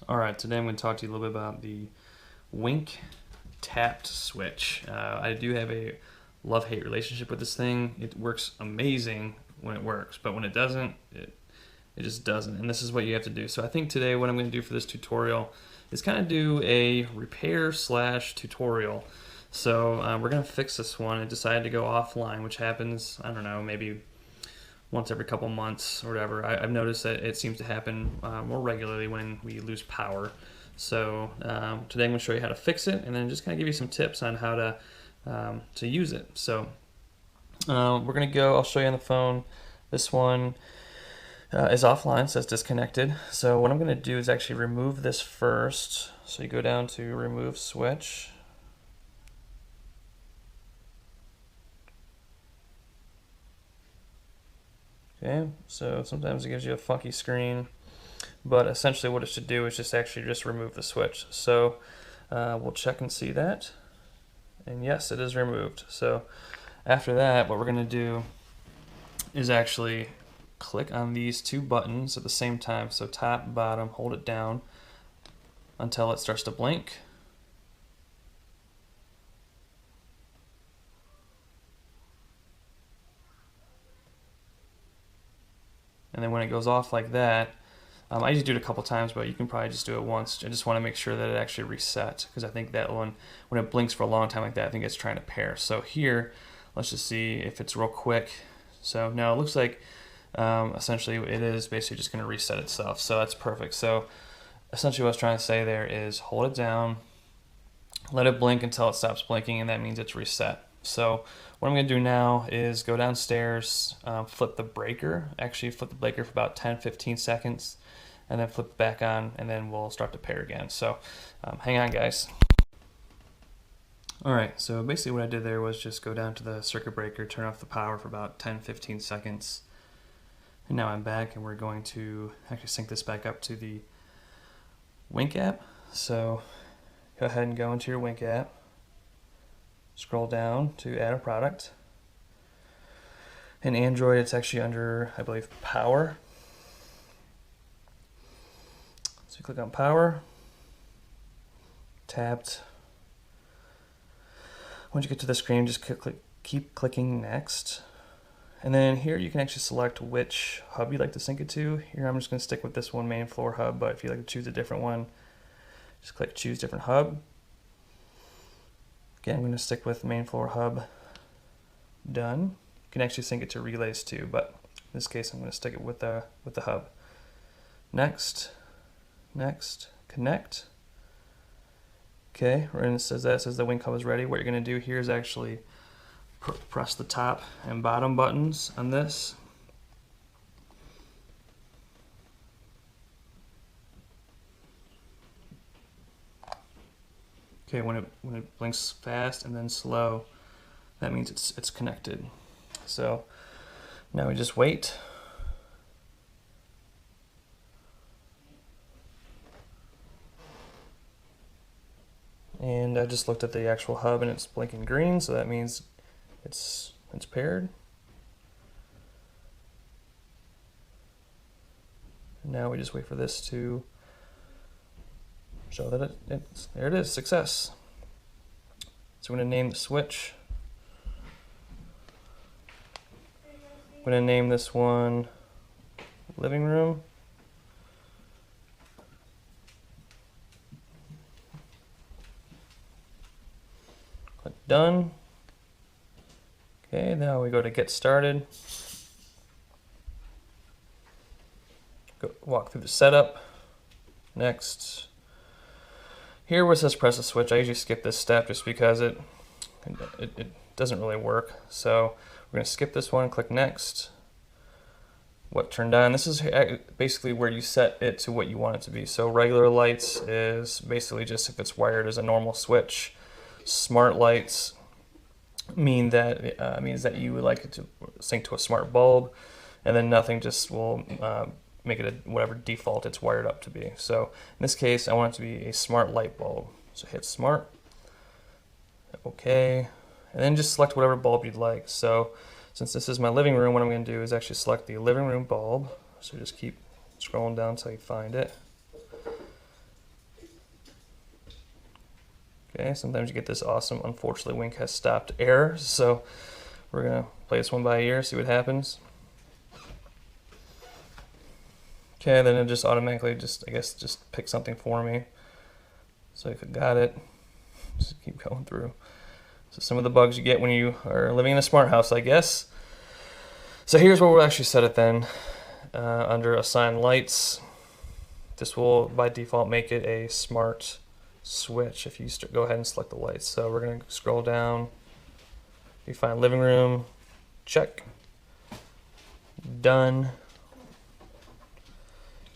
All right, today I'm going to talk to you a little bit about the Wink Tapt switch. I do have a love-hate relationship with this thing. It works amazing when it works, but when it doesn't, it just doesn't. And this is what you have to do. So I think today what I'm going to do for this tutorial is kind of do a repair slash tutorial. So we're going to fix this one. I decided to go offline, which happens, I don't know, maybe once every couple months or whatever. I've noticed that it seems to happen more regularly when we lose power. So today I'm going to show you how to fix it, and then just kind of give you some tips on how to use it. So we're going to go. I'll show you on the phone. This one is offline, says disconnected. So what I'm going to do is actually remove this first. So you go down to remove switch. Okay, so sometimes it gives you a funky screen, but essentially what it should do is just actually just remove the switch. So we'll check and see that, and yes, it is removed. So after that, what we're going to do is actually click on these two buttons at the same time. So top, bottom, hold it down until it starts to blink. And then when it goes off like that, I usually do it a couple times, but you can probably just do it once. I just want to make sure that it actually resets, because I think that one, when it blinks for a long time like that, I think it's trying to pair. So here, let's just see if it's real quick. So now it looks like essentially it is basically just going to reset itself. So that's perfect. So essentially what I was trying to say there is hold it down, let it blink until it stops blinking, and that means it's reset. So what I'm going to do now is go downstairs, flip the breaker, actually flip the breaker for about 10-15 seconds, and then flip it back on, and then we'll start to pair again. So hang on, guys. Alright, so basically what I did there was just go down to the circuit breaker, turn off the power for about 10-15 seconds, and now I'm back, and we're going to actually sync this back up to the Wink app. So go ahead and go into your Wink app. Scroll down to add a product. In Android, it's actually under, I believe, power. So you click on power, tapped. Once you get to the screen, just keep clicking next. And then here you can actually select which hub you'd like to sync it to. Here I'm just going to stick with this one main floor hub, but if you'd like to choose a different one, just click choose different hub. Again, I'm going to stick with main floor hub. Done. You can actually sync it to relays too, but in this case I'm going to stick it with the hub. Next, next, connect. Okay, and it says the Wink hub is ready. What you're going to do here is actually press the top and bottom buttons on this. Okay, when it blinks fast and then slow, that means it's connected. So now we just wait. And I just looked at the actual hub and it's blinking green, so that means it's paired. And now we just wait for this to show that there it is, success. So I'm going to name the switch. I'm going to name this one living room. Click done. Okay, now we go to get started. Walk through the setup. Next. Here where it says press the switch, I usually skip this step just because it doesn't really work. So we're going to skip this one, click next. What turned on? This is basically where you set it to what you want it to be. So regular lights is basically just if it's wired as a normal switch. Smart lights means that you would like it to sync to a smart bulb, and then nothing just will make it whatever default it's wired up to be. So in this case, I want it to be a smart light bulb. So hit smart, okay, and then just select whatever bulb you'd like. So since this is my living room, what I'm going to do is actually select the living room bulb. So just keep scrolling down until you find it. Okay, sometimes you get this awesome, unfortunately, Wink has stopped error, so we're gonna play this one by ear, see what happens. Okay, then it just automatically I guess just pick something for me. So if it got it, just keep going through. So some of the bugs you get when you are living in a smart house, I guess. So here's where we'll actually set it then. Under assign lights, this will by default make it a smart switch if you go ahead and select the lights. So we're going to scroll down, you find living room, check, done.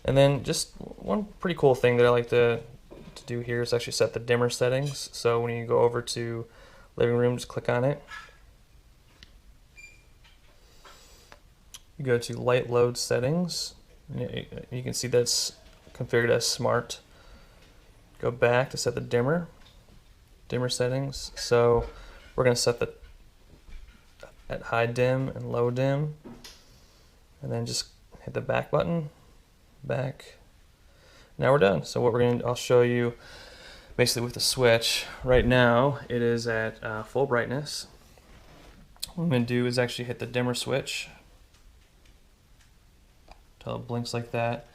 And then just one pretty cool thing that I like to do here is actually set the dimmer settings. So when you go over to living room, just click on it. You go to light load settings. You can see that's configured as smart. Go back to set the dimmer settings. So we're going to set the at high dim and low dim, and then just hit the back button. Back. Now we're done. So what I'll show you basically with the switch. Right now it is at full brightness. What I'm going to do is actually hit the dimmer switch until it blinks like that,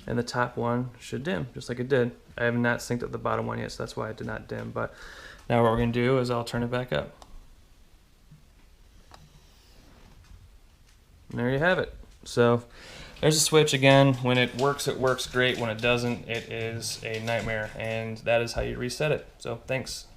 and the top one should dim just like it did. I have not synced up the bottom one yet, so that's why it did not dim. But now what we're going to do is I'll turn it back up. And there you have it. So there's a switch again. When it works great. When it doesn't, it is a nightmare. And that is how you reset it. So thanks.